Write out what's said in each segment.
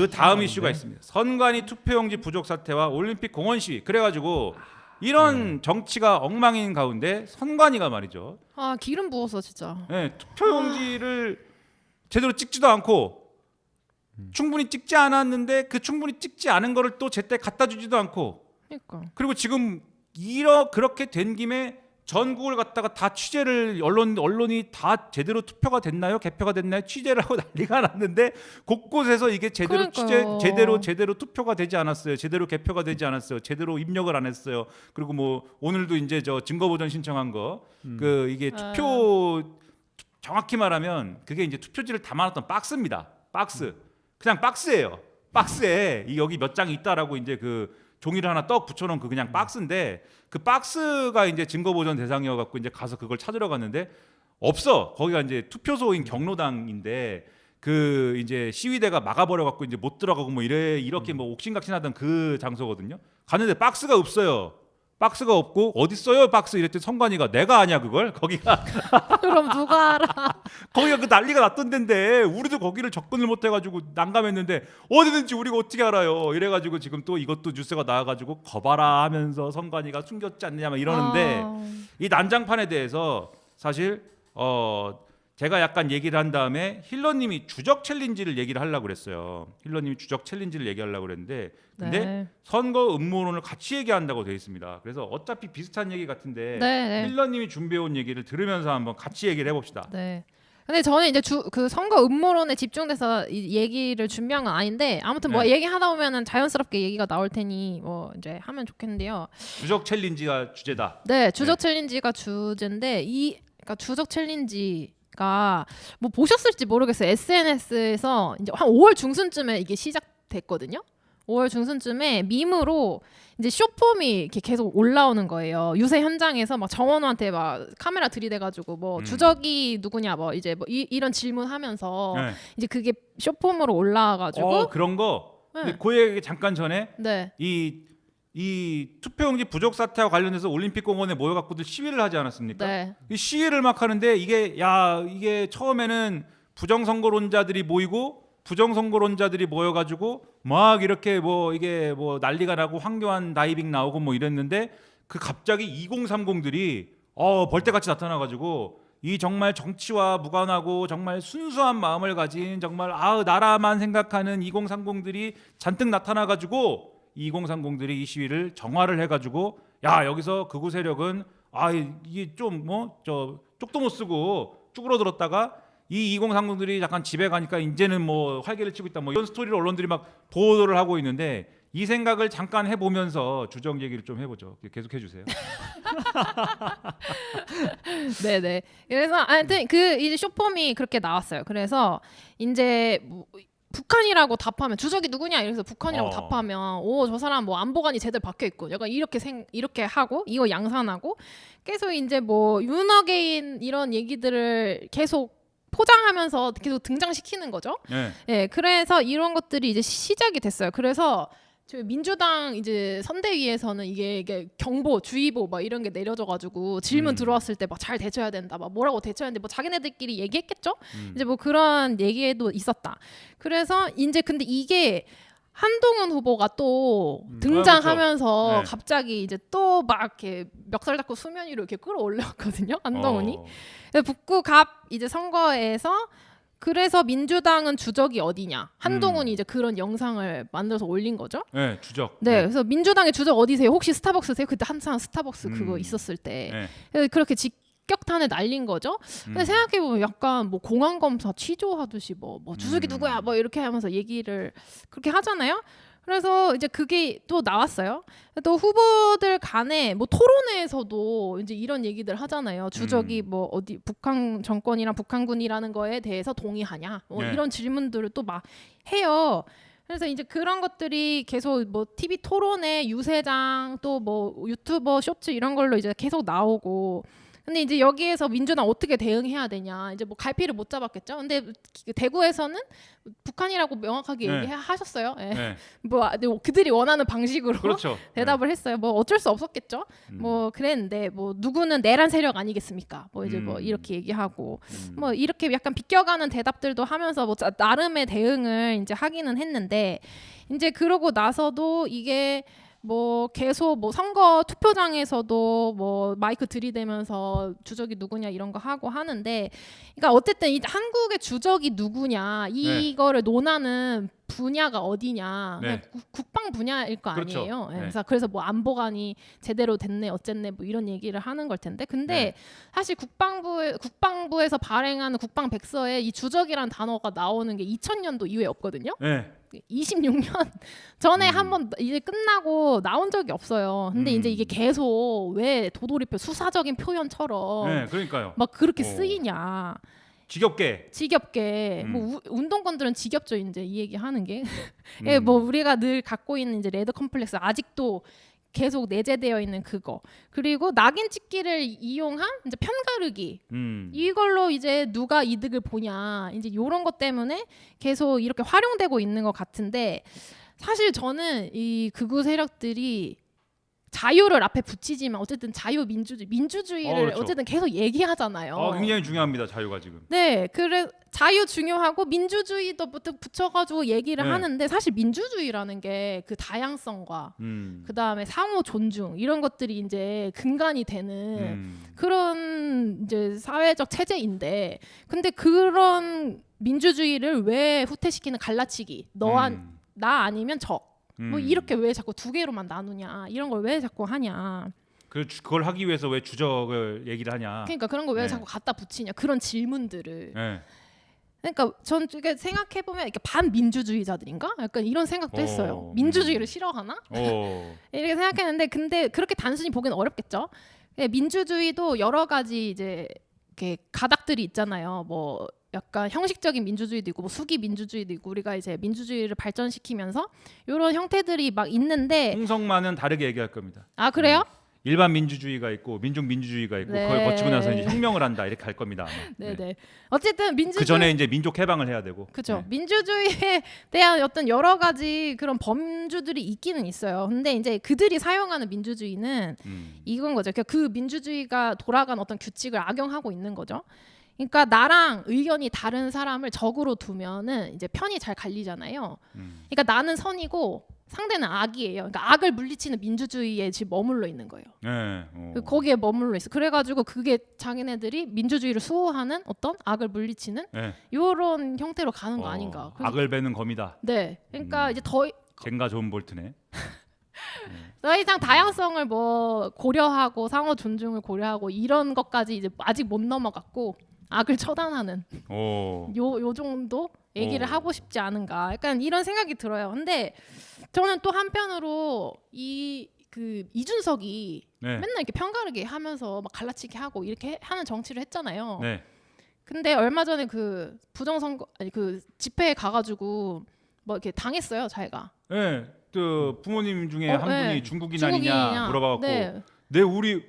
그 다음 이슈가 있습니다. 선관위 투표용지 부족 사태와 올림픽 공원 시위. 그래가지고 이런 정치가 엉망인 가운데 선관위가 말이죠. 아 기름 부어서 진짜. 네, 투표용지를 제대로 찍지도 않고 충분히 찍지 않았는데 그 충분히 찍지 않은 거를 또 제때 갖다 주지도 않고 그러니까. 그리고 지금 그렇게 된 김에 전국을 갖다가 다 취재를 언론이 다 제대로 투표가 됐나요? 개표가 됐나요? 취재를 하고 난리가 났는데 곳곳에서 이게 제대로 그러니까요. 제대로 투표가 되지 않았어요. 제대로 개표가 되지 않았어요. 제대로 입력을 안 했어요. 그리고 뭐 오늘도 이제 저 증거 보전 신청한 거 그 이게 투표 정확히 말하면 그게 이제 투표지를 담아놨던 박스입니다. 박스. 그냥 박스예요. 박스에 여기 몇 장이 있다라고 이제 그 종이를 하나 떡 붙여놓은 그 그냥 박스인데 그 박스가 이제 증거 보전 대상이어 갖고 이제 가서 그걸 찾으러 갔는데 없어. 거기가 이제 투표소인 경로당인데 그 이제 시위대가 막아버려 갖고 이제 못 들어가고 뭐 이렇게 뭐 옥신각신하던 그 장소거든요. 갔는데 박스가 없어요. 박스가 없고 어디 있어요 박스 이랬더니 선관위가 내가 아냐 그걸 거기가 그럼 누가 알아? 거기가 그 난리가 났던 데인데 우리도 거기를 접근을 못 해가지고 난감했는데 어디든지 우리가 어떻게 알아요 이래가지고 지금 또 이것도 뉴스가 나와가지고 거봐라 하면서 선관위가 숨겼지 않느냐 막 이러는데 이 난장판에 대해서 사실 제가 약간 얘기를 한 다음에 힐러님이 주적 챌린지를 얘기를 하려고 그랬어요. 힐러님이 주적 챌린지를 얘기하려고 그랬는데 근데 네. 선거 음모론을 같이 얘기한다고 되어 있습니다. 그래서 어차피 비슷한 얘기 같은데 네. 힐러님이 준비해온 얘기를 들으면서 한번 같이 얘기를 해봅시다. 네. 근데 저는 이제 그 선거 음모론에 집중돼서 이 얘기를 준비한 건 아닌데 아무튼 뭐 네. 얘기하다 보면은 자연스럽게 얘기가 나올 테니 뭐 이제 하면 좋겠는데요. 주적 챌린지가 주제다. 네, 주적 챌린지가 주제인데 그러니까 주적 챌린지가 뭐 보셨을지 모르겠어요. SNS에서 이제 한 5월 중순쯤에 이게 시작됐거든요. 5월 중순쯤에 밈으로 이제 쇼폼이 이렇게 계속 올라오는 거예요. 유세 현장에서 막 정원호한테 막 카메라 들이대가지고 뭐 주적이 누구냐 뭐 이제 뭐 이런 질문하면서 네. 이제 그게 쇼폼으로 올라와가지고 그런 거. 네. 근데 그 얘기 잠깐 전에 네. 이 투표용지 부족 사태와 관련해서 올림픽공원에 모여갖고도 시위를 하지 않았습니까? 네. 이 시위를 막 하는데 이게 처음에는 부정선거론자들이 모이고 부정선거론자들이 모여가지고 막 이렇게 뭐 이게 뭐 난리가 나고 황교안 다이빙 나오고 뭐 이랬는데 그 갑자기 2030들이 벌떼같이 나타나가지고 이 정말 정치와 무관하고 정말 순수한 마음을 가진 정말 나라만 생각하는 2030들이 잔뜩 나타나가지고 2030들이 이 시위를 정화를 해가지고 여기서 극우 세력은 이게 좀 쪽도 못 쓰고 쭈그러들었다가 이 2030들이 약간 집에 가니까 이제는 뭐 활개를 치고 있다 뭐 이런 스토리를 언론들이 막 보도를 하고 있는데 이 생각을 잠깐 해보면서 주적 얘기를 좀 해보죠. 계속 해주세요. 네네. 그래서 하여튼 그 이제 쇼폼이 그렇게 나왔어요. 그래서 이제 뭐 북한이라고 답하면 주적이 누구냐 이래서 북한이라고 답하면 저 사람 뭐 안보관이 제대로 박혀 있고 약간 이렇게 하고 이거 양산하고 계속 이제 뭐 윤어게인 이런 얘기들을 계속 포장하면서 계속 등장시키는 거죠. 네. 네, 그래서 이런 것들이 이제 시작이 됐어요. 그래서 저희 민주당 이제 선대위에서는 이게 경보, 주의보 막 이런 게 내려져가지고 질문 들어왔을 때 막 잘 대처해야 된다, 막 뭐라고 대처했는데 뭐 자기네들끼리 얘기했겠죠. 이제 뭐 그런 얘기도 있었다. 그래서 이제 근데 이게 한동훈 후보가 또 등장하면서 그렇죠. 네. 갑자기 이제 또 막 이렇게 멱살 잡고 수면 위로 이렇게 끌어올렸거든요. 한동훈이. 북구 갑 이제 선거에서 그래서 민주당은 주적이 어디냐. 한동훈이 이제 그런 영상을 만들어서 올린 거죠. 네, 주적. 네, 그래서 민주당의 주적 어디세요? 혹시 스타벅스세요? 그때 한창 스타벅스 그거 있었을 때 네. 그래서 그렇게 직격탄을 날린 거죠. 근데 생각해 보면 약간 뭐 공안 검사 취조하듯이 뭐 주적이 누구야 뭐 이렇게 하면서 얘기를 그렇게 하잖아요. 그래서 이제 그게 또 나왔어요. 또 후보들 간에 뭐 토론회에서도 이제 이런 얘기들 하잖아요. 주적이 뭐 어디 북한 정권이랑 북한군이라는 거에 대해서 동의하냐? 뭐 네. 이런 질문들을 또 막 해요. 그래서 이제 그런 것들이 계속 뭐 TV 토론회, 유세장 또 뭐 유튜버 쇼츠 이런 걸로 이제 계속 나오고 근데 이제 여기에서 민주당 어떻게 대응해야 되냐. 이제 뭐 갈피를 못 잡았겠죠. 근데 대구에서는 북한이라고 명확하게 네. 얘기하셨어요. 예. 네. 뭐 그들이 원하는 방식으로 그렇죠. 대답을 했어요. 뭐 어쩔 수 없었겠죠. 뭐 그랬는데 뭐 누구는 내란 세력 아니겠습니까? 뭐 이제 뭐 이렇게 얘기하고 뭐 이렇게 약간 비껴가는 대답들도 하면서 뭐 나름의 대응을 이제 하기는 했는데 이제 그러고 나서도 이게 뭐 계속 뭐 선거 투표장에서도 뭐 마이크 들이대면서 주적이 누구냐 이런 거 하고 하는데, 그러니까 어쨌든 이 한국의 주적이 누구냐 이거를 논하는 분야가 어디냐, 네. 국방 분야일 거 그렇죠. 아니에요. 네. 그래서 뭐 안보관이 제대로 됐네 어쨌네 뭐 이런 얘기를 하는 걸 텐데, 근데 네. 사실 국방부에서 발행하는 국방 백서에 이 주적이라는 단어가 나오는 게 2000년도 이후에 없거든요. 네. 26년 전에 한번 이제 끝나고 나온 적이 없어요. 근데 이제 이게 계속 왜 도돌이표 수사적인 표현처럼 네. 그러니까요. 막 그렇게 오. 쓰이냐. 지겹게. 지겹게 뭐 운동권들은 지겹죠. 이제 이 얘기 하는 게 예, 음. 뭐 우리가 늘 갖고 있는 이제 레드 컴플렉스 아직도 계속 내재되어 있는 그거, 그리고 낙인 찍기를 이용한 이제 편가르기, 이걸로 이제 누가 이득을 보냐, 이제 이런 것 때문에 계속 이렇게 활용되고 있는 것 같은데, 사실 저는 이 극우 세력들이 자유를 앞에 붙이지만 어쨌든 민주주의를 그렇죠. 어쨌든 계속 얘기하잖아요. 굉장히 중요합니다. 자유가 지금. 네, 그래 자유 중요하고 민주주의도 붙여가지고 얘기를 네. 하는데, 사실 민주주의라는 게 그 다양성과 그 다음에 상호 존중 이런 것들이 이제 근간이 되는 그런 이제 사회적 체제인데, 근데 그런 민주주의를 왜 후퇴시키는 갈라치기, 나 아니면 저. 뭐 이렇게 왜 자꾸 두 개로만 나누냐, 이런 걸 왜 자꾸 하냐. 그걸 하기 위해서 왜 주적을 얘기를 하냐. 그러니까 그런 걸 왜 네. 자꾸 갖다 붙이냐, 그런 질문들을. 네. 그러니까 전 이게 생각해 보면 이렇게 반민주주의자들인가? 약간 이런 생각도 했어요. 민주주의를 싫어하나? 이렇게 생각했는데, 근데 그렇게 단순히 보기는 어렵겠죠. 민주주의도 여러 가지 이제 이렇게 가닥들이 있잖아요. 뭐 약간 형식적인 민주주의도 있고 뭐 수기 민주주의도 있고, 우리가 이제 민주주의를 발전시키면서 이런 형태들이 막 있는데, 홍성만은 다르게 얘기할 겁니다. 아 그래요? 일반 민주주의가 있고 민족 민주주의가 있고, 네. 그걸 거치고 나서 이제 혁명을 한다 이렇게 할 겁니다. 아마. 네네. 어쨌든 민주주의 그 전에 이제 민족 해방을 해야 되고. 그죠. 네. 민주주의에 대한 어떤 여러 가지 그런 범주들이 있기는 있어요. 근데 이제 그들이 사용하는 민주주의는 이건 거죠. 그러니까 그 민주주의가 돌아간 어떤 규칙을 악용하고 있는 거죠. 그러니까 나랑 의견이 다른 사람을 적으로 두면은 이제 편이 잘 갈리잖아요. 그러니까 나는 선이고 상대는 악이에요. 그러니까 악을 물리치는 민주주의에 지금 머물러 있는 거예요. 네. 거기에 머물러 있어. 그래가지고 그게 자기네들이 민주주의를 수호하는 어떤 악을 물리치는 네. 이런 형태로 가는 거 아닌가. 그래서 악을 베는 검이다. 네, 그러니까 이제 젠가 존 볼트네. 더 이상 다양성을 뭐 고려하고 상호 존중을 고려하고 이런 것까지 이제 아직 못 넘어갔고, 악을 처단하는 요 정도 얘기를 하고 싶지 않은가, 약간 이런 생각이 들어요. 근데 저는 또 한편으로 그 이준석이 맨날 이렇게 편가르기 하면서 막 갈라치기 하고 이렇게 하는 정치를 했잖아요. 네. 근데 얼마 전에 그 부정선거 그 집회에 가가지고 뭐 이렇게 당했어요, 자기가. 네. 그 부모님 중에 한 분이 네. 중국인 아니냐 물어봐갖고, 네.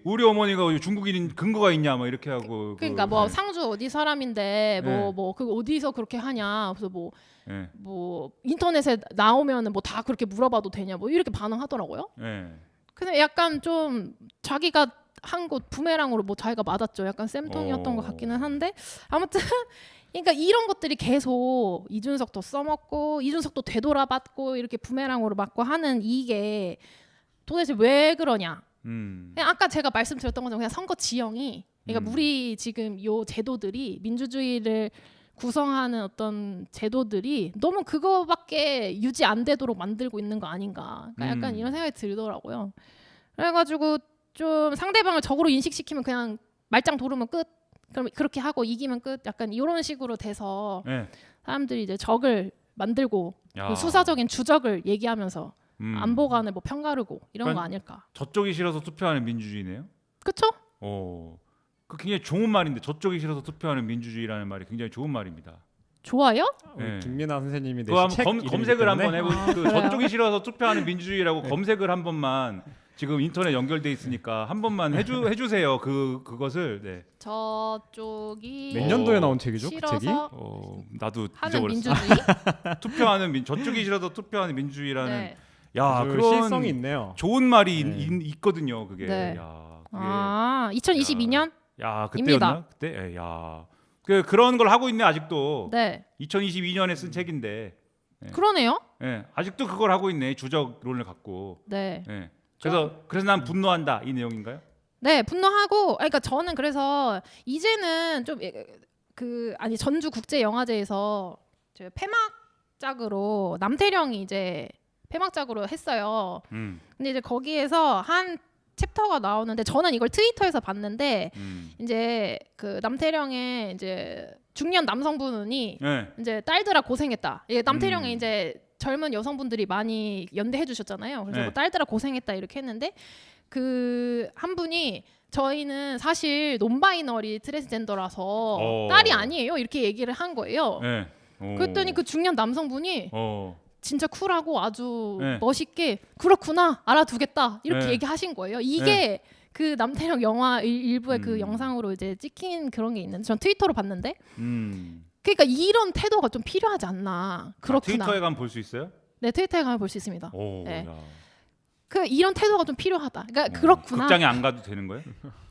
우리 어머니가 중국인 근거가 있냐 뭐 이렇게 하고. 그러니까 뭐 상주 어디 사람인데 뭐 그 어디서 그렇게 하냐. 그래서 뭐 인터넷에 나오면은 뭐 다 그렇게 물어봐도 되냐 뭐 이렇게 반응하더라고요. 근데 약간 좀 자기가 한 거 부메랑으로 뭐 자기가 맞았죠. 약간 쌤통이었던 것 같기는 한데, 아무튼 그러니까 이런 것들이 계속 이준석도 써먹고 이준석도 되돌아받고 이렇게 부메랑으로 맞고 하는, 이게 도대체 왜 그러냐. 그냥 아까 제가 말씀드렸던 것처럼 그냥 선거 지형이, 그러니까 우리 지금 요 제도들이, 민주주의를 구성하는 어떤 제도들이 너무 그거밖에 유지 안 되도록 만들고 있는 거 아닌가. 그러니까 약간 이런 생각이 들더라고요. 그래가지고 좀 상대방을 적으로 인식시키면 그냥 말짱 도르면 끝. 그럼 그렇게 하고 이기면 끝. 약간 이런 식으로 돼서 사람들이 이제 적을 만들고 그 수사적인 주적을 얘기하면서 안보관을 뭐 편가르고 이런 그러니까 거 아닐까. 저쪽이 싫어서 투표하는 민주주의네요. 그렇죠? 그 굉장히 좋은 말인데, 저쪽이 싫어서 투표하는 민주주의라는 말이 굉장히 좋은 말입니다. 좋아요? 김민아 선생님이 그거 내신 책 검색을 한번 해보세요. 그래요? 저쪽이 싫어서 투표하는 민주주의라고 검색을 한 번만 지금 인터넷 연결돼 있으니까 한 번만 해주세요. 그것을. 네. 저쪽이 몇 년도에 나온 책이죠? 그 싫어서 책이? 나도 하는 잊어버렸어. 민주주의. 투표하는 저쪽이 싫어서 투표하는 민주주의라는. 네. 야, 아주 그런 실성이 있네요. 좋은 말이 네. 있거든요. 그게. 네. 야, 그게. 2022년? 야, 입니다. 그때였나? 그때? 야. 그런 걸 하고 있네 아직도. 네. 2022년에 쓴 책인데. 네. 그러네요. 예, 아직도 그걸 하고 있네. 주적론을 갖고. 네. 예. 그래서 난 분노한다 이 내용인가요? 네, 분노하고 그러니까 저는 그래서 이제는 좀 아니 전주 국제 영화제에서 저 폐막작으로 남태령이 이제 폐막작으로 했어요. 근데 이제 거기에서 한 챕터가 나오는데 저는 이걸 트위터에서 봤는데 이제 그 남태령의 이제 중년 남성분이 네. 이제 딸들아 고생했다. 이게 남태령에 이제 젊은 여성분들이 많이 연대해 주셨잖아요. 그래서 네. 뭐 딸들아 고생했다 이렇게 했는데 그 한 분이 저희는 사실 논바이너리 트랜스젠더라서 딸이 아니에요 이렇게 얘기를 한 거예요. 네. 그랬더니 그 중년 남성분이 진짜 쿨하고 아주 네. 멋있게 그렇구나 알아두겠다 이렇게 네. 얘기하신 거예요. 이게 그 남태령 영화 일부의 그 영상으로 이제 찍힌 그런 게 있는데 전 트위터로 봤는데 그러니까 이런 태도가 좀 필요하지 않나. 그렇구나. 트위터에 가면 볼 수 있어요? 네, 트위터에 가면 볼 수 있습니다. 오, 네. 야. 그 이런 태도가 좀 필요하다. 그러니까 그렇구나. 극장에 안 가도 되는 거예요?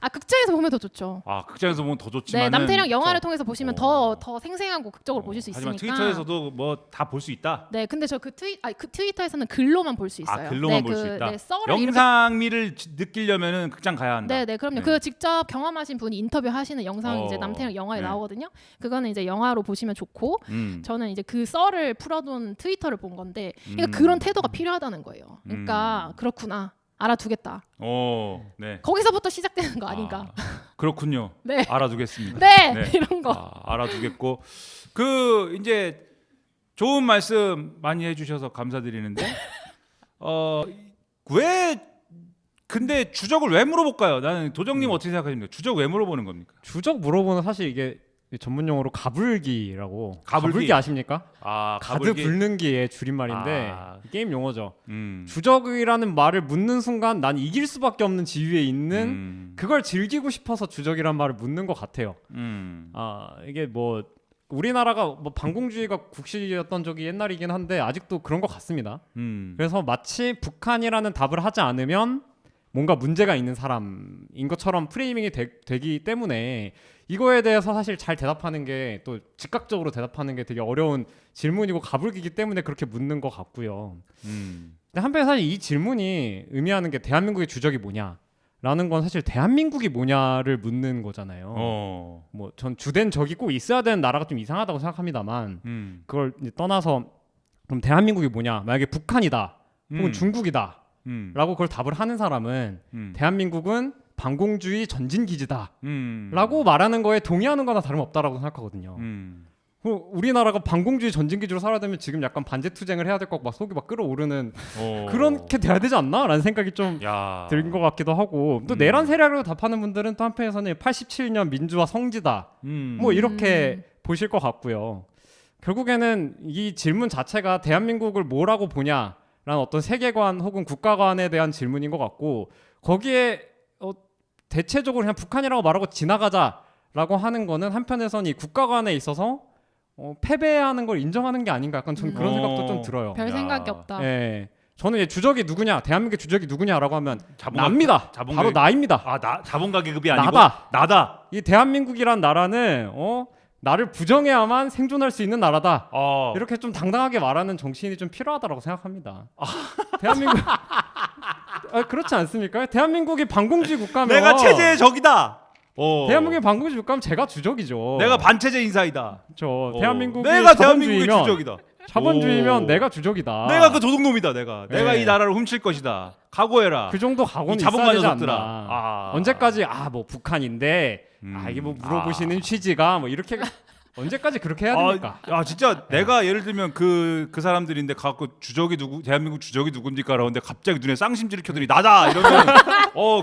아 극장에서 보면 더 좋죠. 아, 극장에서 보면 더 좋지만. 네, 남태령 영화를 통해서 보시면 어. 더 생생하고 극적으로 보실 수 있으니까. 하지만 트위터에서도 뭐 다 볼 수 있다. 네, 근데 저 그 트위터에서는 글로만 볼 수 있어요. 글로만 네, 볼 수 있다. 네, 썰을 영상미를 느끼려면은 극장 가야 한다. 네, 네, 그럼요. 그 직접 경험하신 분이 인터뷰하시는 영상이 이제 남태령 영화에 네. 나오거든요. 그거는 이제 영화로 보시면 좋고, 저는 이제 그 썰을 풀어둔 트위터를 본 건데, 그러니까 그런 태도가 필요하다는 거예요. 그러니까 그렇구나. 알아두겠다. 네. 거기서부터 시작되는 거 아닌가? 그렇군요. 네. 알아두겠습니다. 네, 네. 이런 거. 알아두겠고 그 이제 좋은 말씀 많이 해주셔서 감사드리는데 왜 근데 주적을 왜 물어볼까요? 나는 도정님 어떻게 생각하십니까? 주적 왜 물어보는 겁니까? 주적 물어보는 사실 이게 전문 용어로 가불기라고. 가불기 아십니까? 가불기. 가드 불는 기의 줄임말인데 아. 게임 용어죠. 주적이라는 말을 묻는 순간 난 이길 수밖에 없는 지위에 있는 그걸 즐기고 싶어서 주적이란 말을 묻는 것 같아요. 이게 뭐 우리나라가 뭐 반공주의가 국시였던 적이 옛날이긴 한데 아직도 그런 것 같습니다. 그래서 마치 북한이라는 답을 하지 않으면 뭔가 문제가 있는 사람인 것처럼 프레이밍이 되기 때문에 이거에 대해서 사실 잘 대답하는 게 또 즉각적으로 대답하는 게 되게 어려운 질문이고 가불기이기 때문에 그렇게 묻는 것 같고요. 근데 한편에 사실 이 질문이 의미하는 게 대한민국의 주적이 뭐냐라는 건 사실 대한민국이 뭐냐를 묻는 거잖아요. 뭐 전 주된 적이 꼭 있어야 되는 나라가 좀 이상하다고 생각합니다만 그걸 이제 떠나서 그럼 대한민국이 뭐냐? 만약에 북한이다 혹은 중국이다 라고 그걸 답을 하는 사람은 대한민국은 반공주의 전진기지다 라고 말하는 거에 동의하는 거나 다름없다라고 생각하거든요. 우리나라가 반공주의 전진기지로 살아야 되면 지금 약간 반제투쟁을 해야 될 것 같고 막 속이 막 끓어오르는 그렇게 돼야 되지 않나? 라는 생각이 좀 든 것 같기도 하고 또 내란 세력으로 답하는 분들은 또 한편에서는 87년 민주화 성지다 뭐 이렇게 보실 것 같고요. 결국에는 이 질문 자체가 대한민국을 뭐라고 보냐 라는 어떤 세계관 혹은 국가관에 대한 질문인 것 같고 거기에 대체적으로 그냥 북한이라고 말하고 지나가자라고 하는 거는 한편에서는 이 국가관에 있어서 패배하는 걸 인정하는 게 아닌가 약간 저는 그런 생각도 좀 들어요. 별 생각이 없다. 예. 저는 이제 주적이 누구냐 대한민국의 주적이 누구냐라고 하면 자본가- 납니다. 자본가- 바로 나입니다. 자본가 계급이 아니고 나다. 이 대한민국이란 나라는 나를 부정해야만 생존할 수 있는 나라다. 이렇게 좀 당당하게 말하는 정치인이 좀 필요하다고 생각합니다. 대한민국 그렇지 않습니까? 대한민국이 반공주의 국가면 내가 체제의 적이다. 대한민국이 반공주의 국가면 제가 주적이죠. 내가 반체제 인사이다. 대한민국이 내가 대한민국의 주적이다. 자본주의면 내가 주적이다. 내가 그 도둑놈이다. 내가 이 나라를 훔칠 것이다. 각오해라. 그 정도 각오는 있어야 자본가 되지 녀석들아. 않나. 언제까지 뭐 북한인데 이게 뭐 물어보시는 취지가 뭐 이렇게 언제까지 그렇게 해야 됩니까? 진짜 내가 예를 들면 그 사람들인데 갖고 대한민국 주적이 누굽니까? 라는데 갑자기 눈에 쌍심지를 켜더니 나다 이러면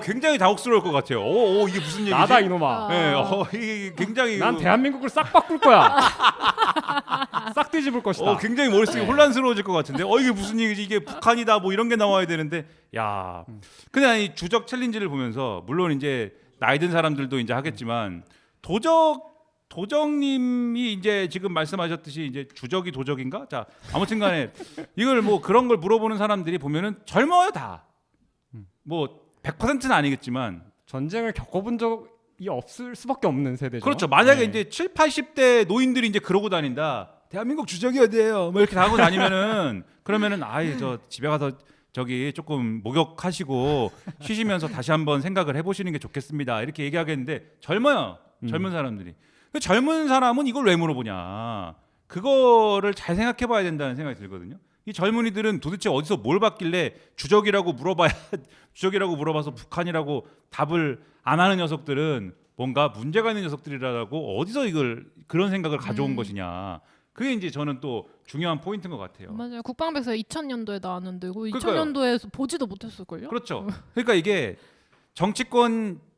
굉장히 당혹스러울 것 같아요. 이게 무슨 얘기지? 나다 이놈아. 네, 이게 굉장히 난 대한민국을 싹 바꿀 거야. 싹 뒤집을 것이다. 굉장히 머릿속이 혼란스러워질 것 같은데. 이게 무슨 얘기지? 이게 북한이다 뭐 이런 게 나와야 되는데. 야. 근데 이 주적 챌린지를 보면서 물론 이제 나이 든 사람들도 이제 하겠지만 도적님이 이제 지금 말씀하셨듯이 이제 주적이 도적인가? 자, 아무튼간에 이걸 뭐 그런 걸 물어보는 사람들이 보면은 젊어요 다. 뭐 100%는 아니겠지만 전쟁을 겪어본 적이 없을 수밖에 없는 세대죠. 그렇죠. 만약에 이제 7, 80대 노인들이 이제 그러고 다닌다. 대한민국 주적이 어디예요? 뭐 이렇게 하고 다니면은 그러면은 저 집에 가서 저기 조금 목욕하시고 쉬시면서 다시 한번 생각을 해보시는 게 좋겠습니다. 이렇게 얘기하겠는데 젊어요. 젊은 사람들이. 그 젊은 사람은 이걸 왜 물어보냐. 그거를 잘 생각해봐야 된다는 생각이 들거든요. 이 젊은이들은 도대체 어디서 뭘 봤길래 주적이라고 물어봐서 북한이라고 답을 안 하는 녀석들은 뭔가 문제가 있는 녀석들이라고 어디서 그런 생각을 가져온 것이냐. 그게 이제 저는 또 중요한 포인트인 것 같아요. 맞아요. 국방백서 2000년도에 나왔는데 그 그러니까요. 2000년도에 보지도 못했을걸요? 그렇죠. 그러니까 이게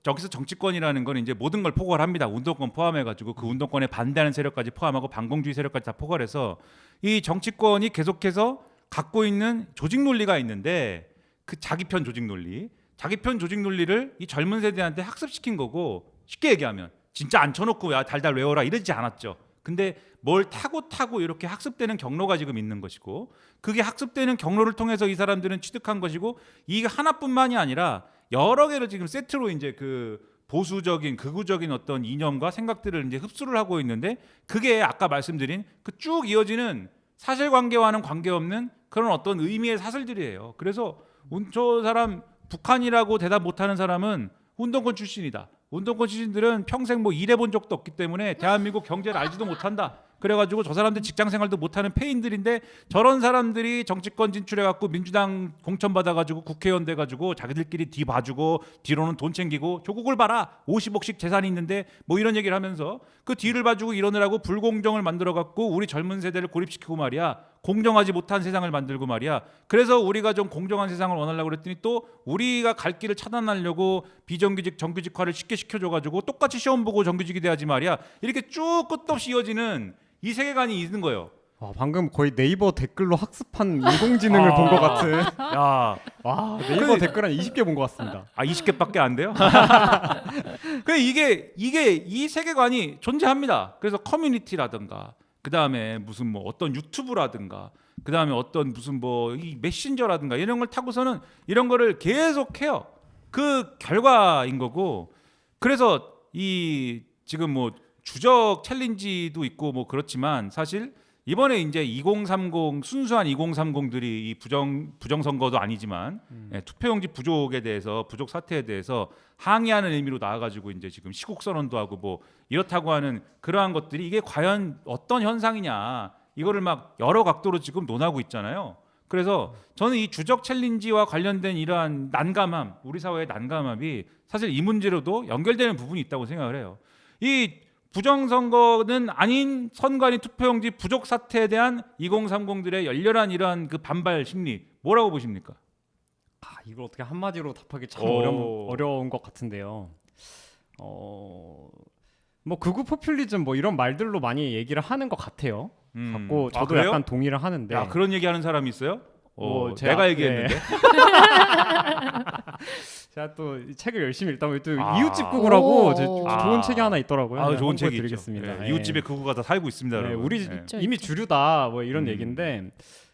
여기서 정치권이라는 건 이제 모든 걸 포괄합니다. 운동권 포함해가지고 그 운동권에 반대하는 세력까지 포함하고 반공주의 세력까지 다 포괄해서 이 정치권이 계속해서 갖고 있는 조직 논리가 있는데 그 자기 편 조직 논리를 이 젊은 세대한테 학습시킨 거고 쉽게 얘기하면 진짜 앉혀놓고 야 달달 외워라 이러지 않았죠. 근데 뭘 타고 이렇게 학습되는 경로가 지금 있는 것이고 그게 학습되는 경로를 통해서 이 사람들은 취득한 것이고 이게 하나뿐만이 아니라 여러 개를 지금 세트로 이제 그 보수적인 극우적인 어떤 이념과 생각들을 이제 흡수를 하고 있는데 그게 아까 말씀드린 그 쭉 이어지는 사실관계와는 관계없는 그런 어떤 의미의 사슬들이에요. 그래서 저 사람 북한이라고 대답 못하는 사람은 운동권 출신이다. 운동권 출신들은 평생 뭐 일해본 적도 없기 때문에 대한민국 경제를 알지도 못한다. 그래가지고 저 사람들 직장생활도 못하는 폐인들인데 저런 사람들이 정치권 진출해갖고 민주당 공천 받아가지고 국회의원 돼가지고 자기들끼리 뒤 봐주고 뒤로는 돈 챙기고 조국을 봐라 50억씩 재산이 있는데 뭐 이런 얘기를 하면서 그 뒤를 봐주고 이러느라고 불공정을 만들어갖고 우리 젊은 세대를 고립시키고 말이야. 공정하지 못한 세상을 만들고 말이야. 그래서 우리가 좀 공정한 세상을 원하려고 그랬더니 또 우리가 갈 길을 차단하려고 비정규직 정규직화를 쉽게 시켜줘가지고 똑같이 시험 보고 정규직이 돼야지 말이야. 이렇게 쭉 끝없이 이어지는 이 세계관이 있는 거예요. 방금 거의 네이버 댓글로 학습한 인공지능을 본 것 같은. 야, 네이버 댓글 한 20개 본 것 같습니다. 20개밖에 안 돼요? 그 이게 이 세계관이 존재합니다. 그래서 커뮤니티라든가 그 다음에 무슨 뭐 어떤 유튜브라든가 그 다음에 어떤 무슨 뭐 이 메신저라든가 이런 걸 타고서는 이런 거를 계속해요. 그 결과인 거고 그래서 이 지금 뭐 주적 챌린지도 있고 뭐 그렇지만 사실 이번에 이제 2030 순수한 2030들이 이 부정 선거도 아니지만 투표용지 부족에 대해서 부족 사태에 대해서 항의하는 의미로 나와가지고 이제 지금 시국 선언도 하고 뭐 이렇다고 하는 그러한 것들이 이게 과연 어떤 현상이냐 이거를 막 여러 각도로 지금 논하고 있잖아요. 그래서 저는 이 주적 챌린지와 관련된 이러한 난감함, 우리 사회의 난감함이 사실 이 문제로도 연결되는 부분이 있다고 생각을 해요. 이 부정선거는 아닌 선관위 투표용지 부족 사태에 대한 2030들의 열렬한 이러한 그 반발 심리 뭐라고 보십니까? 이걸 어떻게 한마디로 답하기 참 어려운 것 같은데요. 뭐 극우 포퓰리즘 뭐 이런 말들로 많이 얘기를 하는 것 같아요. 갖고 저도 약간 동의를 하는데. 야, 그런 얘기하는 사람이 있어요? 제가 얘기했는데. 제가 또 이 책을 열심히 읽다 보니 또 이웃집 극우라고 좋은 책이 하나 있더라고요. 좋은 책이 드리겠습니다. 이웃집에 극우가 다 살고 있습니다. 우리 이미 주류다 뭐 이런 얘기인데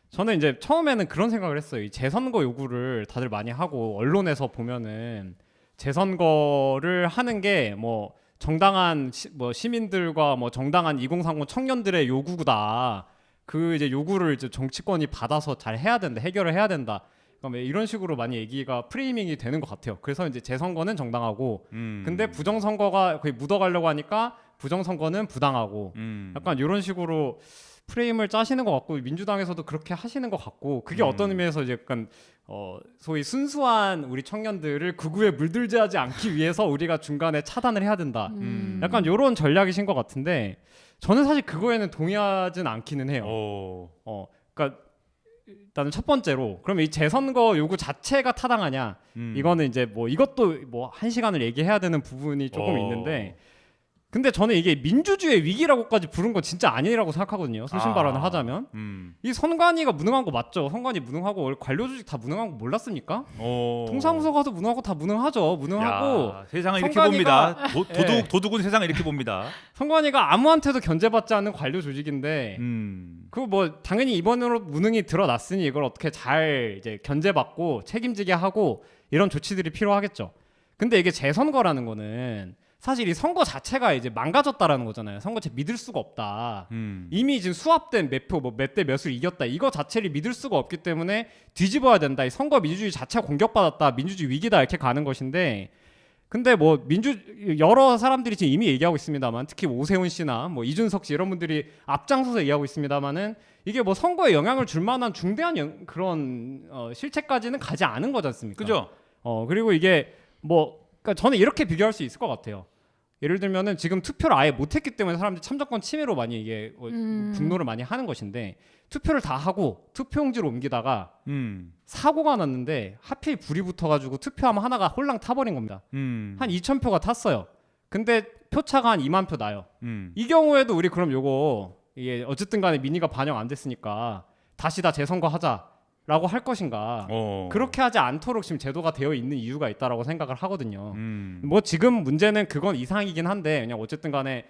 저는 이제 처음에는 그런 생각을 했어요. 이 재선거 요구를 다들 많이 하고 언론에서 보면은 재선거를 하는 게 뭐 정당한 시민들과 뭐 정당한 2030 청년들의 요구다. 그 이제 요구를 이제 정치권이 받아서 잘 해야 된다, 해결을 해야 된다. 그러니까 이런 식으로 많이 얘기가 프레이밍이 되는 것 같아요. 그래서 이제 재선거는 정당하고, 근데 부정선거가 거의 묻어가려고 하니까 부정선거는 부당하고, 약간 이런 식으로 프레임을 짜시는 것 같고 민주당에서도 그렇게 하시는 것 같고 그게 어떤 의미에서 이제 약간 소위 순수한 우리 청년들을 극우에 물들지 하지 않기 위해서 우리가 중간에 차단을 해야 된다. 약간 이런 전략이신 것 같은데 저는 사실 그거에는 동의하진 않기는 해요. 그러니까 일단은 첫 번째로 그러면 이 재선거 요구 자체가 타당하냐? 이거는 이제 뭐 이것도 뭐 한 시간을 얘기해야 되는 부분이 조금 있는데. 근데 저는 이게 민주주의 위기라고까지 부른 건 진짜 아니라고 생각하거든요. 소신 발언을 하자면 이 선관위가 무능한 거 맞죠? 선관위 무능하고 원래 관료 조직 다 무능한 거 몰랐습니까? 동사무소 가도 무능하고 다 무능하죠. 무능하고 야, 세상을 이렇게 선관위가 봅니다. 도둑은 세상을 이렇게 봅니다. 선관위가 아무한테도 견제받지 않는 관료 조직인데 그거 뭐 당연히 이번으로 무능이 드러났으니 이걸 어떻게 잘 이제 견제받고 책임지게 하고 이런 조치들이 필요하겠죠. 근데 이게 재선거라는 거는 사실 이 선거 자체가 이제 망가졌다라는 거잖아요. 선거제 믿을 수가 없다. 이미 지금 수합된 몇 표, 뭐 몇 대 몇을 이겼다. 이거 자체를 믿을 수가 없기 때문에 뒤집어야 된다. 이 선거 민주주의 자체가 공격받았다. 민주주의 위기다 이렇게 가는 것인데, 근데 뭐 여러 사람들이 지금 이미 얘기하고 있습니다만, 특히 오세훈 씨나 뭐 이준석 씨 이런 분들이 앞장서서 얘기하고 있습니다만은 이게 뭐 선거에 영향을 줄 만한 중대한 그런 실체까지는 가지 않은 거지 않습니까? 그죠? 그리고 이게 뭐 그러니까 저는 이렇게 비교할 수 있을 것 같아요. 예를 들면은 지금 투표를 아예 못했기 때문에 사람들이 참정권 침해로 많이 이게 분노를 많이 하는 것인데, 투표를 다 하고 투표용지를 옮기다가 사고가 났는데 하필 불이 붙어가지고 투표함 하나가 홀랑 타버린 겁니다. 한 2,000표가 탔어요. 근데 표차가 한 2만 표 나요. 이 경우에도 우리 그럼 요거 이게 어쨌든 간에 민의가 반영 안 됐으니까 다시 다 재선거 하자라고 할 것인가? 그렇게 하지 않도록 지금 제도가 되어 있는 이유가 있다라고 생각을 하거든요. 뭐 지금 문제는 그건 이상이긴 한데, 그냥 어쨌든 간에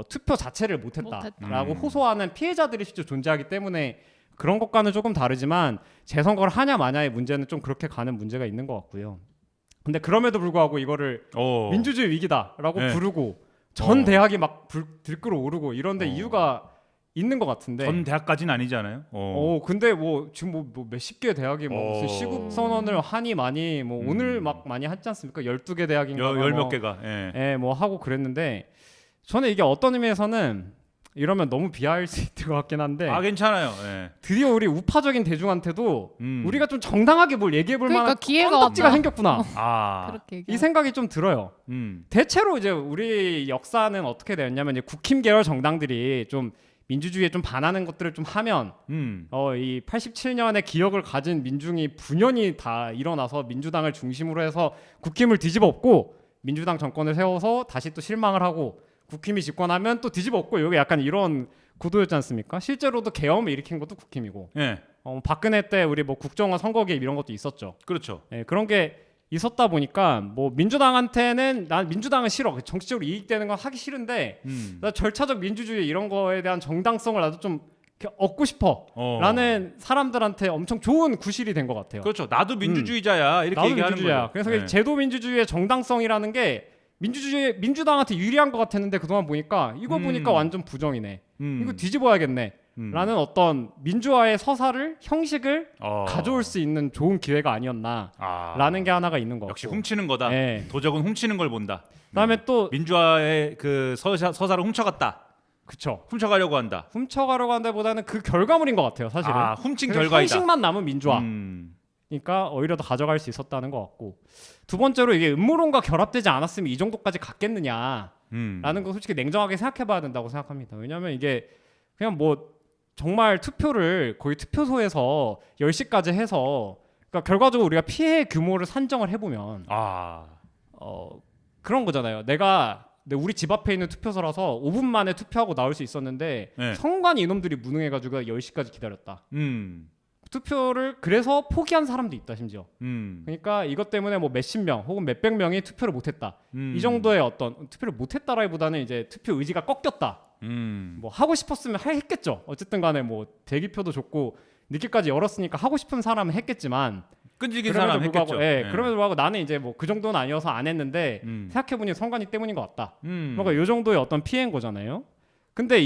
투표 자체를 못했다라고 호소하는 피해자들이 실제 존재하기 때문에 그런 것과는 조금 다르지만, 재선거를 하냐 마냐의 문제는 좀 그렇게 가는 문제가 있는 것 같고요. 근데 그럼에도 불구하고 이거를 민주주의 위기다라고 네. 부르고 전 대학이 막 들끓어 오르고 이런데 이유가 있는 것 같은데. 전 대학까지는 아니잖아요. 근데 뭐 지금 뭐 몇십 개 대학이 뭐 무슨 시국 선언을 하니 많이 뭐 오늘 막 많이 했지 않습니까? 12개 대학인가 열 몇 개가. 뭐 하고 그랬는데, 저는 이게 어떤 의미에서는 이러면 너무 비하할 수 있을 것 같긴 한데, 괜찮아요. 드디어 우리 우파적인 대중한테도 우리가 좀 정당하게 뭘 얘기해 볼 만한 기회가 건덕지가 왔다. 생겼구나. 그렇게 이 생각이 좀 들어요. 대체로 이제 우리 역사는 어떻게 되었냐면, 이제 국힘 계열 정당들이 좀 민주주의에 좀 반하는 것들을 좀 하면 이 87년의 기억을 가진 민중이 분연히 다 일어나서 민주당을 중심으로 해서 국힘을 뒤집어 엎고 민주당 정권을 세워서 다시 또 실망을 하고 국힘이 집권하면 또 뒤집어 엎고, 이게 약간 이런 구도였지 않습니까? 실제로도 계엄을 일으킨 것도 국힘이고, 박근혜 때 우리 뭐 국정원 선거 개입 이런 것도 있었죠. 그렇죠. 그런 게 있었다 보니까 뭐 민주당한테는 난 민주당은 싫어, 정치적으로 이익되는 건 하기 싫은데 나 절차적 민주주의 이런 거에 대한 정당성을 나도 좀 얻고 싶어 라는 사람들한테 엄청 좋은 구실이 된 것 같아요. 그렇죠. 나도 민주주의자야 이렇게 나도 얘기하는 민주주의야. 거예요. 그래서 제도 민주주의의 정당성이라는 게 민주당한테 유리한 것 같았는데, 그동안 보니까 이거 보니까 완전 부정이네. 이거 뒤집어야겠네. 라는 어떤 민주화의 서사를, 형식을 가져올 수 있는 좋은 기회가 아니었나라는 게 하나가 있는 것 같고. 역시 훔치는 거다. 네. 도적은 훔치는 걸 본다. 그다음에 또 민주화의 그 서사를 훔쳐갔다. 그쵸. 훔쳐가려고 한다. 훔쳐가려고 한다보다는 그 결과물인 것 같아요, 사실은. 훔친 결과이다. 형식만 남은 민주화. 그러니까 오히려 더 가져갈 수 있었다는 것 같고, 두 번째로 이게 음모론과 결합되지 않았으면 이 정도까지 갔겠느냐라는 거 솔직히 냉정하게 생각해봐야 된다고 생각합니다. 왜냐하면 이게 그냥 뭐 정말 투표를 거의 투표소에서 10시까지 해서, 그러니까 결과적으로 우리가 피해 규모를 산정을 해보면 그런 거잖아요. 우리 집 앞에 있는 투표소라서 5분 만에 투표하고 나올 수 있었는데 선관위 이놈들이 무능해가지고 10시까지 기다렸다. 투표를 그래서 포기한 사람도 있다, 심지어. 그러니까 이것 때문에 뭐 몇십 명 혹은 몇백 명이 투표를 못했다. 이 정도의 어떤 투표를 못했다라기보다는 이제 투표 의지가 꺾였다. 뭐 하고 싶었으면 했겠죠. 어쨌든 간에 뭐 대기표도 줬고 늦게까지 열었으니까 하고 싶은 사람은 했겠지만, 끈질긴 사람 했겠죠. 그럼에도 불구하고 나는 이제 뭐 그 정도는 아니어서 안 했는데 생각해보니 선관위 때문인 것 같다. 뭔가 이 정도의 어떤 피해인 거잖아요. 근데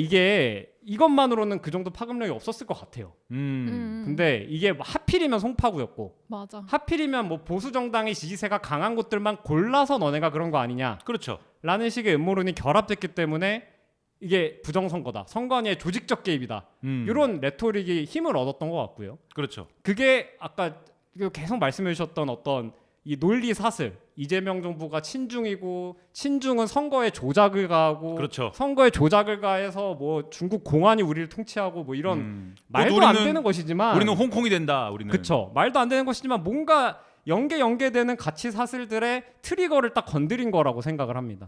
이것만으로는 그 정도 파급력이 없었을 것 같아요. 근데 이게 하필이면 송파구였고, 맞아. 하필이면 뭐 보수 정당의 지지세가 강한 곳들만 골라서 너네가 그런 거 아니냐. 그렇죠. 라는 식의 음모론이 결합됐기 때문에 이게 부정선거다, 선관위의 조직적 개입이다, 이런 레토릭이 힘을 얻었던 것 같고요. 그렇죠. 그게 아까 계속 말씀해 주셨던 어떤 이 논리 사슬, 이재명 정부가 친중이고 친중은 선거에 조작을 가하고, 그렇죠. 선거에 조작을 가해서 뭐 중국 공안이 우리를 통치하고 뭐 이런 말도 안 되는 것이지만, 우리는 홍콩이 된다. 우리는. 그렇죠. 말도 안 되는 것이지만 뭔가 연계되는 가치 사슬들의 트리거를 딱 건드린 거라고 생각을 합니다.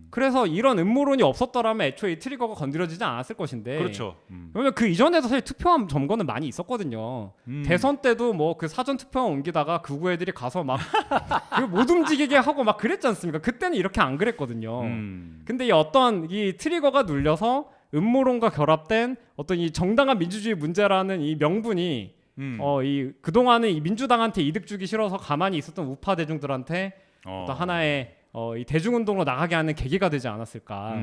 그래서 이런 음모론이 없었더라면 애초에 이 트리거가 건드려지지 않았을 것인데. 그렇죠. 왜냐면 그 이전에도 사실 투표함 점거는 많이 있었거든요. 대선 때도 뭐 그 사전 투표함 옮기다가 극우 애들이 가서 막 못 움직이게 하고 막 그랬지 않습니까? 그때는 이렇게 안 그랬거든요. 근데 이 어떤 이 트리거가 눌려서 음모론과 결합된 어떤 이 정당한 민주주의 문제라는 이 명분이 이 그동안은 이 민주당한테 이득 주기 싫어서 가만히 있었던 우파 대중들한테 어떤 하나의 이 대중운동으로 나가게 하는 계기가 되지 않았을까.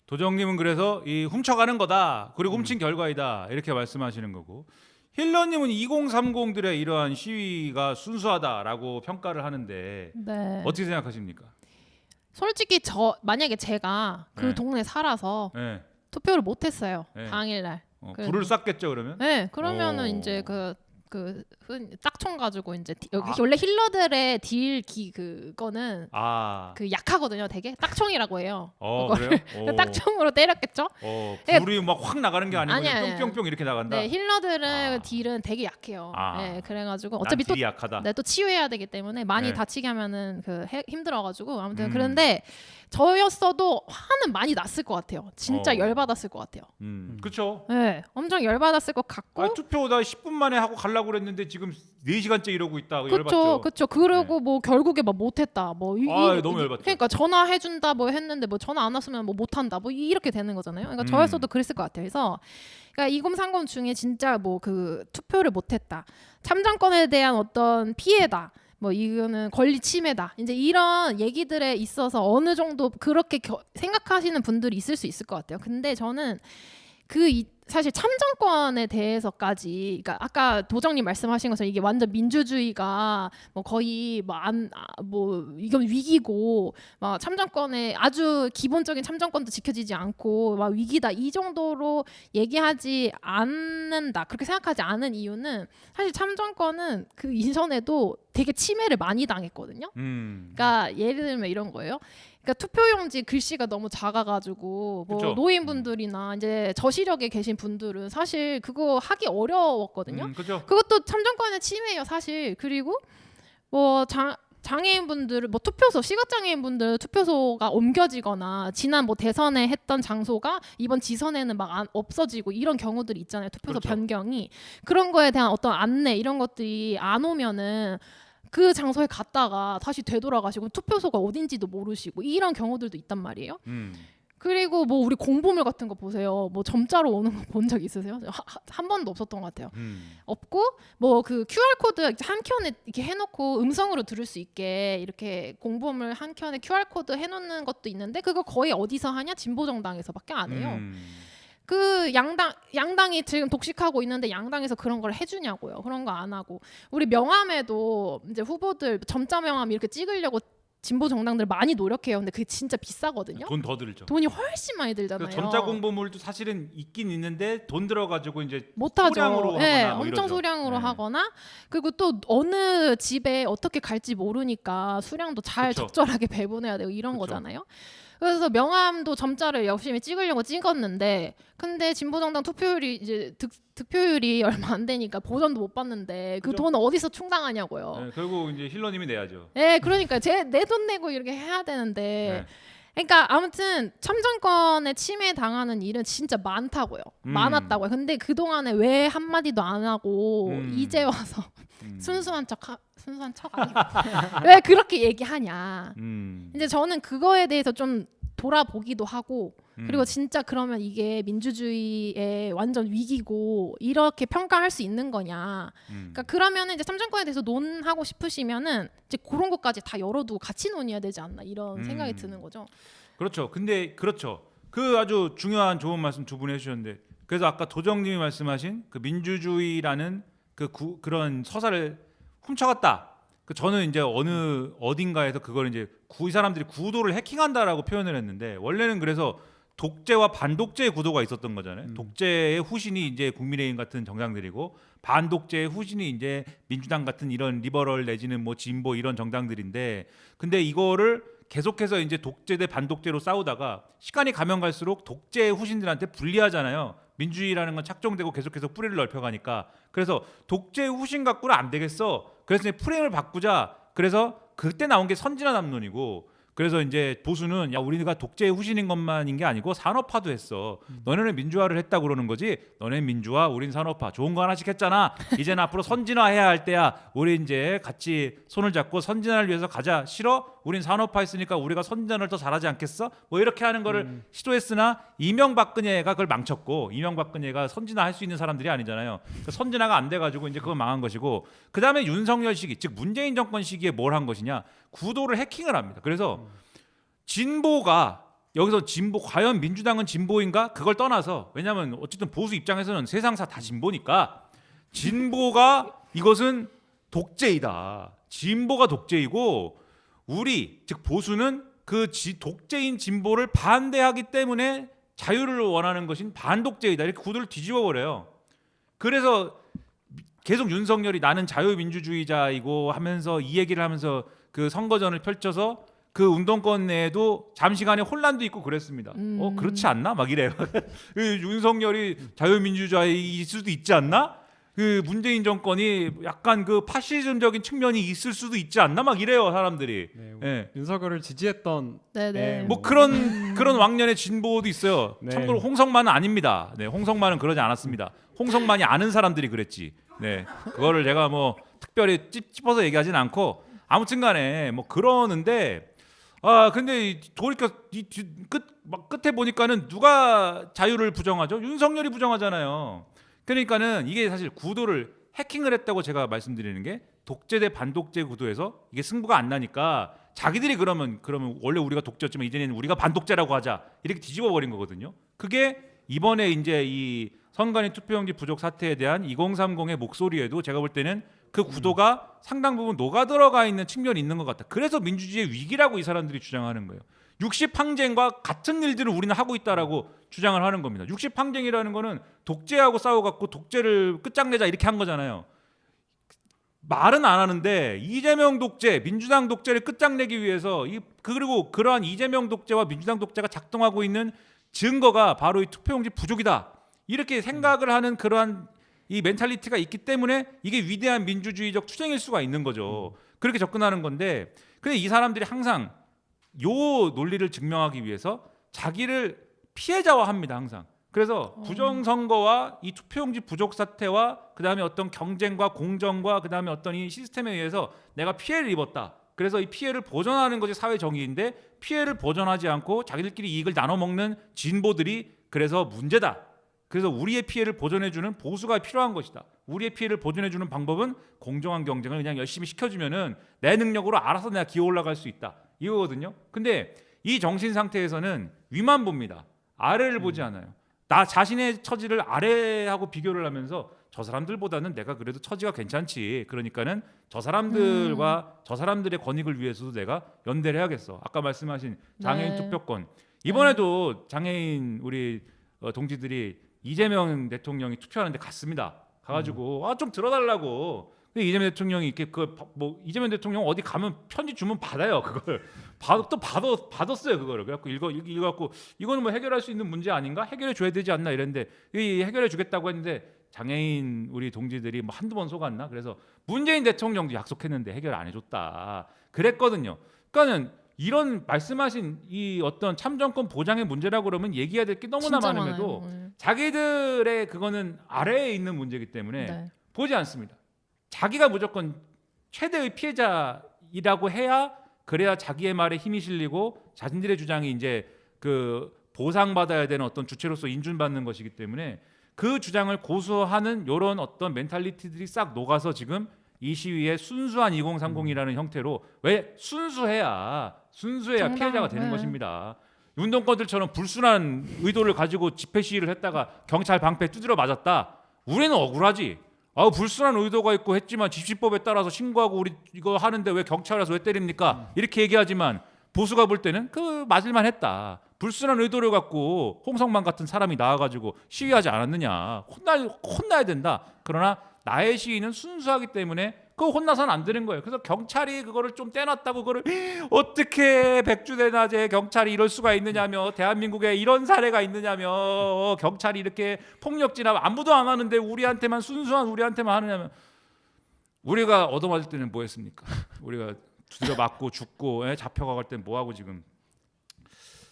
도정님은 그래서 이 훔쳐가는 거다. 그리고 훔친 결과이다. 이렇게 말씀하시는 거고. 힐러님은 2030들의 이러한 시위가 순수하다라고 평가를 하는데 네. 어떻게 생각하십니까? 솔직히 만약에 제가 그 네. 동네 살아서 네. 투표를 못했어요. 네. 당일날. 불을 쐈겠죠 그러면? 네, 그러면은 오. 이제 딱총 가지고 이제 여기 아. 원래 힐러들의 그거는 아, 그 약하거든요, 되게 딱총이라고 해요. 그래요? 오. 딱총으로 때렸겠죠? 불이 막 확 나가는 게 아니고 그냥 아니야. 뿅뿅뿅 이렇게 나간다. 네, 힐러들의 아. 딜은 되게 약해요. 아. 네, 그래가지고 난 어차피 또 딜이 약하다. 네, 또 치유해야 되기 때문에 많이 네. 다치게 하면은 힘들어가지고 아무튼 그런데 저였어도 화는 많이 났을 것 같아요. 진짜 열받았을 것 같아요. 그렇죠. 네, 엄청 열받았을 것 같고. 투표 나 10분 만에 하고 가려고 그랬는데 지금 4시간째 이러고 있다. 그렇죠, 열받죠. 그렇죠. 그리고 뭐 결국에 막 못했다. 뭐 너무 열받죠. 그러니까 전화해준다 뭐 했는데 뭐 전화 안 왔으면 뭐 못한다. 뭐 이렇게 되는 거잖아요. 그러니까 저였어도 그랬을 것 같아요. 그래서 그러니까 2030 중에 진짜 뭐 그 투표를 못했다. 참정권에 대한 어떤 피해다. 뭐 이거는 권리 침해다. 이제 이런 얘기들에 있어서 어느 정도 그렇게 생각하시는 분들이 있을 수 있을 것 같아요. 근데 저는 사실 참정권에 대해서까지, 그러니까 아까 도정님 말씀하신 것처럼 이게 완전 민주주의가 뭐 거의 뭐 이건 위기고 막 참정권에 아주 기본적인 참정권도 지켜지지 않고 막 위기다 이 정도로 얘기하지 않는다, 그렇게 생각하지 않은 이유는 사실 참정권은 그 이전에도 되게 침해를 많이 당했거든요. 그러니까 예를 들면 이런 거예요. 그러니까 투표용지 글씨가 너무 작아가지고 뭐 그쵸. 노인분들이나 이제 저시력에 계신 분들은 사실 그거 하기 어려웠거든요. 그렇죠. 그것도 참정권의 침해예요, 사실. 그리고 뭐 장애인분들, 뭐 시각장애인분들 투표소가 옮겨지거나 지난 뭐 대선에 했던 장소가 이번 지선에는 막 없어지고 이런 경우들이 있잖아요. 투표소 그렇죠. 변경이. 그런 거에 대한 어떤 안내 이런 것들이 안 오면은 그 장소에 갔다가 다시 되돌아가시고 투표소가 어딘지도 모르시고 이런 경우들도 있단 말이에요. 그리고 뭐 우리 공보물 같은 거 보세요. 뭐 점자로 오는 거 본 적 있으세요? 한 번도 없었던 것 같아요. 없고 뭐 그 QR 코드 한 켠에 이렇게 해놓고 음성으로 들을 수 있게 이렇게 공보물 한 켠에 QR 코드 해놓는 것도 있는데 그거 거의 어디서 하냐? 진보 정당에서밖에 안 해요. 그 양당이 지금 독식하고 있는데 양당에서 그런 걸 해주냐고요. 그런 거 안 하고 우리 명함에도 이제 후보들 점자 명함 이렇게 찍으려고 진보 정당들 많이 노력해요. 근데 그게 진짜 비싸거든요. 돈 더 들죠. 돈이 훨씬 많이 들잖아요. 그 점자 공보물도 사실은 있긴 있는데 돈 들어가지고 이제 못하죠. 소량으로 네, 하거나 뭐 엄청 이러죠. 소량으로 네. 하거나 그리고 또 어느 집에 어떻게 갈지 모르니까 수량도 잘 그쵸. 적절하게 배분해야 되고 이런 그쵸. 거잖아요. 그래서 명함도 점자를 열심히 찍으려고 찍었는데 근데 진보정당 투표율이 이제 득표율이 얼마 안 되니까 보전도 못 받는데 그 그죠. 돈 어디서 충당하냐고요. 네, 결국 이제 힐러님이 내야죠. 네, 그러니까 내 돈 내고 이렇게 해야 되는데 네. 그러니까 아무튼 참정권에 침해 당하는 일은 진짜 많다고요. 많았다고요. 근데 그동안에 왜 한마디도 안 하고 이제 와서 순수한 척 아니고 왜 그렇게 얘기하냐. 이제 저는 그거에 대해서 좀 돌아보기도 하고 그리고 진짜 그러면 이게 민주주의의 완전 위기고 이렇게 평가할 수 있는 거냐. 그러니까 그러면은 이제 참정권에 대해서 논하고 싶으시면은 이제 그런 것까지 다 열어두고 같이 논의해야 되지 않나 이런 생각이 드는 거죠. 그렇죠. 근데 그렇죠. 그 아주 중요한 좋은 말씀 두 분 해주셨는데 그래서 아까 도정님이 말씀하신 그 민주주의라는 그런 서사를 훔쳐갔다. 저는 이제 어딘가에서 그걸 이제 이 사람들이 구도를 해킹한다라고 표현을 했는데 원래는 그래서 독재와 반독재의 구도가 있었던 거잖아요. 독재의 후신이 이제 국민의힘 같은 정당들이고 반독재의 후신이 이제 민주당 같은 이런 리버럴 내지는 뭐 진보 이런 정당들인데 근데 이거를 계속해서 이제 독재 대 반독재로 싸우다가 시간이 가면 갈수록 독재의 후신들한테 불리하잖아요. 민주주의라는 건 착종되고 계속해서 뿌리를 넓혀가니까 그래서 독재의 후신 갖고는 안 되겠어. 그래서 이제 프레임을 바꾸자. 그래서 그때 나온 게 선진화 담론이고 그래서 이제 보수는 야 우리가 독재의 후신인 것만인 게 아니고 산업화도 했어. 너네는 민주화를 했다고 그러는 거지. 너네는 민주화, 우린 산업화. 좋은 거 하나씩 했잖아. 이제는 앞으로 선진화해야 할 때야. 우리 이제 같이 손을 잡고 선진화를 위해서 가자. 싫어? 우린 산업화했으니까 우리가 선진화를 더 잘하지 않겠어? 뭐 이렇게 하는 거를 시도했으나 이명박근혜가 그걸 망쳤고 이명박근혜가 선진화할 수 있는 사람들이 아니잖아요. 그러니까 선진화가 안 돼가지고 이제 그건 망한 것이고 그 다음에 윤석열 시기 즉 문재인 정권 시기에 뭘 한 것이냐 구도를 해킹을 합니다. 그래서 진보가 여기서 진보 과연 민주당은 진보인가 그걸 떠나서 왜냐하면 어쨌든 보수 입장에서는 세상사 다 진보니까 진보가 이것은 독재이다. 진보가 독재이고 우리 즉 보수는 그 독재인 진보를 반대하기 때문에 자유를 원하는 것인 반독재이다. 이렇게 구도를 뒤집어 버려요. 그래서 계속 윤석열이 나는 자유민주주의자이고 하면서 이 얘기를 하면서 그 선거전을 펼쳐서 그 운동권 내에도 잠시간에 혼란도 있고 그랬습니다. 그렇지 않나? 막 이래요. 윤석열이 자유민주주의일 수도 있지 않나? 그 문재인 정권이 약간 그 파시즘적인 측면이 있을 수도 있지 않나? 막 이래요 사람들이. 네, 예. 윤석열을 지지했던 네네. 뭐 그런 왕년의 진보도 있어요. 네. 참고로 홍성만은 아닙니다. 네, 홍성만은 그러지 않았습니다. 홍성만이 아는 사람들이 그랬지. 네, 그거를 제가 뭐 특별히 찝어서 얘기하진 않고 아무튼간에 뭐 그러는데 근데 돌이켜 끝에 보니까는 누가 자유를 부정하죠? 윤석열이 부정하잖아요. 그러니까는 이게 사실 구도를 해킹을 했다고 제가 말씀드리는 게 독재 대 반독재 구도에서 이게 승부가 안 나니까 자기들이 그러면 원래 우리가 독재였지만 이제는 우리가 반독재라고 하자 이렇게 뒤집어 버린 거거든요. 그게 이번에 이제 이 선관위 투표용지 부족 사태에 대한 2030의 목소리에도 제가 볼 때는 그 구도가 상당 부분 녹아 들어가 있는 측면이 있는 것 같다. 그래서 민주주의의 위기라고 이 사람들이 주장하는 거예요. 60항쟁과 같은 일들을 우리는 하고 있다라고 주장을 하는 겁니다. 60항쟁이라는 거는 독재하고 싸워갖고 독재를 끝장내자 이렇게 한 거잖아요. 말은 안 하는데 이재명 독재, 민주당 독재를 끝장내기 위해서 그리고 그러한 이재명 독재와 민주당 독재가 작동하고 있는 증거가 바로 이 투표용지 부족이다. 이렇게 생각을 하는 그러한 이 멘탈리티가 있기 때문에 이게 위대한 민주주의적 투쟁일 수가 있는 거죠. 그렇게 접근하는 건데 근데 이 사람들이 항상 요 논리를 증명하기 위해서 자기를 피해자화합니다. 항상. 그래서 부정선거와 이 투표용지 부족 사태와 그다음에 어떤 경쟁과 공정과 그다음에 어떤 이 시스템에 의해서 내가 피해를 입었다. 그래서 이 피해를 보전하는 것이 사회 정의인데 피해를 보전하지 않고 자기들끼리 이익을 나눠 먹는 진보들이 그래서 문제다. 그래서 우리의 피해를 보전해주는 보수가 필요한 것이다. 우리의 피해를 보전해주는 방법은 공정한 경쟁을 그냥 열심히 시켜주면은 내 능력으로 알아서 내가 기어 올라갈 수 있다. 이거거든요. 근데 이 정신 상태에서는 위만 봅니다. 아래를 보지 않아요. 나 자신의 처지를 아래하고 비교를 하면서 저 사람들보다는 내가 그래도 처지가 괜찮지. 그러니까는 저 사람들과 저 사람들의 권익을 위해서도 내가 연대를 해야겠어. 아까 말씀하신 장애인 네. 투표권. 이번에도 장애인 우리 동지들이 이재명 대통령이 투표하는데 갔습니다. 가가지고 좀 들어달라고. 근데 이재명 대통령이 이렇게 이재명 대통령 어디 가면 편지 주면 받아요. 그걸 받았어요. 그거를. 그래갖고 읽어갖고 이거는 뭐 해결할 수 있는 문제 아닌가? 해결해 줘야 되지 않나 이랬는데 해결해 주겠다고 했는데 장애인 우리 동지들이 뭐 한두 번 속았나? 그래서 문재인 대통령도 약속했는데 해결 안 해줬다. 그랬거든요. 그러니까는 이런 말씀하신 이 어떤 참정권 보장의 문제라고 그러면 얘기해야 될 게 너무나 진짜 많음에도 많아요. 자기들의 그거는 아래에 있는 문제이기 때문에 네. 보지 않습니다. 자기가 무조건 최대의 피해자이라고 해야 그래야 자기의 말에 힘이 실리고 자신들의 주장이 이제 그 보상받아야 되는 어떤 주체로서 인준받는 것이기 때문에 그 주장을 고수하는 이런 어떤 멘탈리티들이 싹 녹아서 지금 이 시위에 순수한 2030이라는 형태로 왜 순수해야 정당, 피해자가 되는 네. 것입니다. 운동권들처럼 불순한 의도를 가지고 집회 시위를 했다가 경찰 방패 두드려 맞았다. 우리는 억울하지. 불순한 의도가 있고 했지만 집시법에 따라서 신고하고 우리 이거 하는데 왜 경찰 와서 왜 때립니까? 이렇게 얘기하지만 보수가 볼 때는 그 맞을만 했다. 불순한 의도를 갖고 홍성만 같은 사람이 나와가지고 시위하지 않았느냐. 혼나야 된다. 그러나 나의 시위는 순수하기 때문에 그거 혼나서는 안 되는 거예요. 그래서 경찰이 그거를 좀 떼놨다고 그거를 어떻게 백주대낮에 경찰이 이럴 수가 있느냐며 대한민국에 이런 사례가 있느냐며 경찰이 이렇게 폭력질하면 아무도 안 하는데 우리한테만 순수한 우리한테만 하느냐며 우리가 얻어맞을 때는 뭐 했습니까? 우리가 두드려 맞고 죽고 잡혀가갈 때는 뭐 하고 지금.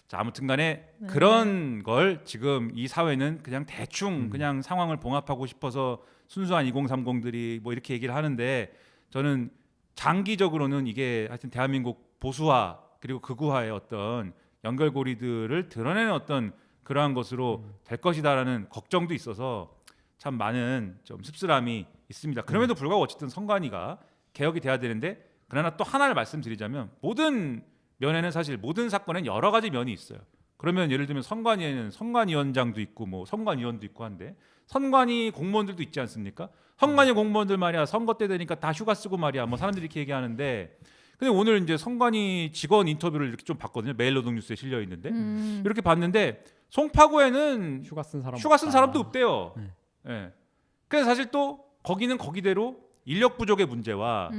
자, 아무튼간에 네. 그런 걸 지금 이 사회는 그냥 대충 그냥 상황을 봉합하고 싶어서 순수한 2030들이 뭐 이렇게 얘기를 하는데 저는 장기적으로는 이게 하여튼 대한민국 보수화 그리고 극우화의 어떤 연결고리들을 드러내는 어떤 그러한 것으로 될 것이다라는 걱정도 있어서 참 많은 좀 씁쓸함이 있습니다. 그럼에도 불구하고 어쨌든 선관위가 개혁이 돼야 되는데 그러나 또 하나를 말씀드리자면 모든 면에는 사실 모든 사건엔 여러 가지 면이 있어요. 그러면 예를 들면 선관위에는 선관위원장도 있고 뭐 선관위원도 있고 한데 선관위 공무원들도 있지 않습니까? 선관위 공무원들 말이야 선거 때 되니까 다 휴가 쓰고 말이야 뭐 사람들이 이렇게 얘기하는데 근데 오늘 이제 선관위 직원 인터뷰를 이렇게 좀 봤거든요. 매일노동뉴스에 실려 있는데 이렇게 봤는데 송파구에는 휴가 쓴 사람 휴가 쓴 없다. 사람도 없대요. 네. 예. 그래서 사실 또 거기는 거기대로 인력 부족의 문제와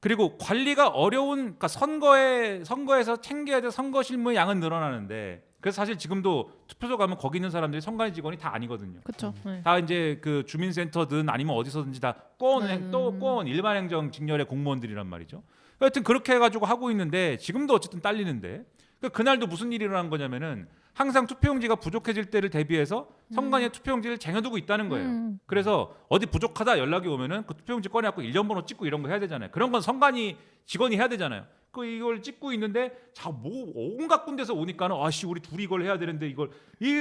그리고 관리가 어려운 그러니까 선거에서 챙겨야 될 선거 실무의 양은 늘어나는데 그래서 사실 지금도 투표소 가면 거기 있는 사람들이 선관위 직원이 다 아니거든요. 그렇죠. 네. 다 이제 그 주민센터든 아니면 어디서든지 다 꼰 일반 행정 직렬의 공무원들이란 말이죠. 하여튼 그렇게 해가지고 하고 있는데 지금도 어쨌든 딸리는데 그날도 무슨 일이 일어난 거냐면은 항상 투표용지가 부족해질 때를 대비해서 선관위에 투표용지를 쟁여두고 있다는 거예요. 그래서 어디 부족하다 연락이 오면은 그 투표용지 꺼내갖고 일련 번호 찍고 이런 거 해야 되잖아요. 그런 건 선관위 직원이 해야 되잖아요. 이걸 찍고 있는데 뭐 온갖 군데서 오니까는 아씨 우리 둘이 이걸 해야 되는데 이걸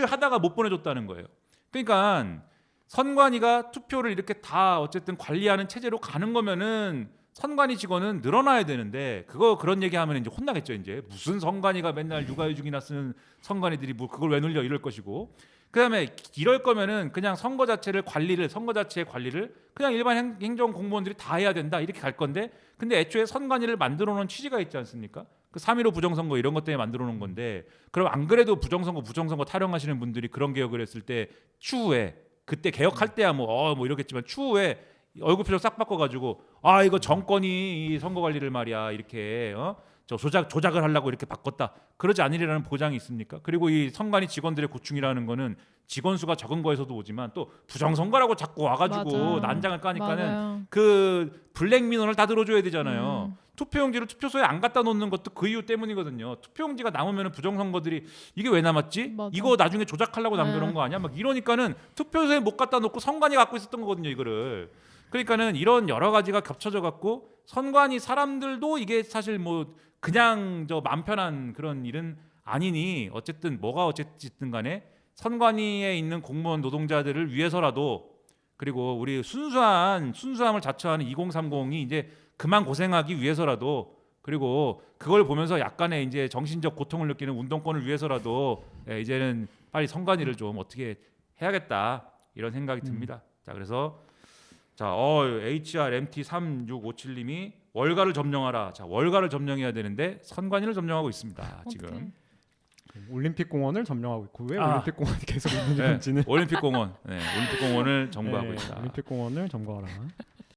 하다가 못 보내줬다는 거예요. 그러니까 선관위가 투표를 이렇게 다 어쨌든 관리하는 체제로 가는 거면은 선관위 직원은 늘어나야 되는데 그런 얘기하면 이제 혼나겠죠. 이제 무슨 선관위가 맨날 육아휴직이나 쓰는 선관위들이 뭐 그걸 왜 늘려 이럴 것이고 그다음에 이럴 거면은 그냥 선거 자체의 관리를 그냥 일반 행정 공무원들이 다 해야 된다 이렇게 갈 건데 근데 애초에 선관위를 만들어 놓은 취지가 있지 않습니까? 그 3.15 부정선거 이런 것 때문에 만들어 놓은 건데 그럼 안 그래도 부정선거 타령하시는 분들이 그런 개혁을 했을 때 추후에 그때 개혁할 때야 뭐 이러겠지만 추후에 얼굴 표정 싹 바꿔가지고 이거 정권이 이 선거 관리를 말이야 이렇게 저 조작을 하려고 이렇게 바꿨다 그러지 않으리라는 보장이 있습니까? 그리고 이 선관위 직원들의 고충이라는 거는 직원 수가 적은 거에서도 오지만 또 부정선거라고 자꾸 와가지고 맞아요. 난장을 까니까는 맞아요. 그 블랙 민원을 다 들어줘야 되잖아요. 투표용지를 투표소에 안 갖다 놓는 것도 그 이유 때문이거든요. 투표용지가 남으면 부정선거들이 이게 왜 남았지? 맞아. 이거 나중에 조작하려고 남겨놓은 거 아니야? 막 이러니까는 투표소에 못 갖다 놓고 선관위 갖고 있었던 거거든요. 이거를. 그러니까는 이런 여러 가지가 겹쳐져 갖고 선관위 사람들도 이게 사실 뭐 그냥 맘 편한 그런 일은 아니니 어쨌든 뭐가 어쨌든 간에 선관위에 있는 공무원 노동자들을 위해서라도 그리고 우리 순수함을 자처하는 2030이 이제 그만 고생하기 위해서라도 그리고 그걸 보면서 약간의 이제 정신적 고통을 느끼는 운동권을 위해서라도 이제는 빨리 선관위를 좀 어떻게 해야겠다 이런 생각이 듭니다. 자 그래서 HRMT3657님이 월가를 점령하라. 자 월가를 점령해야 되는데 선관위를 점령하고 있습니다. 지금 올림픽 공원을 점령하고 있고 왜 올림픽 공원이 계속 있는지는 올림픽 공원을 점거하고 네, 있다. 올림픽 공원을 점거하라.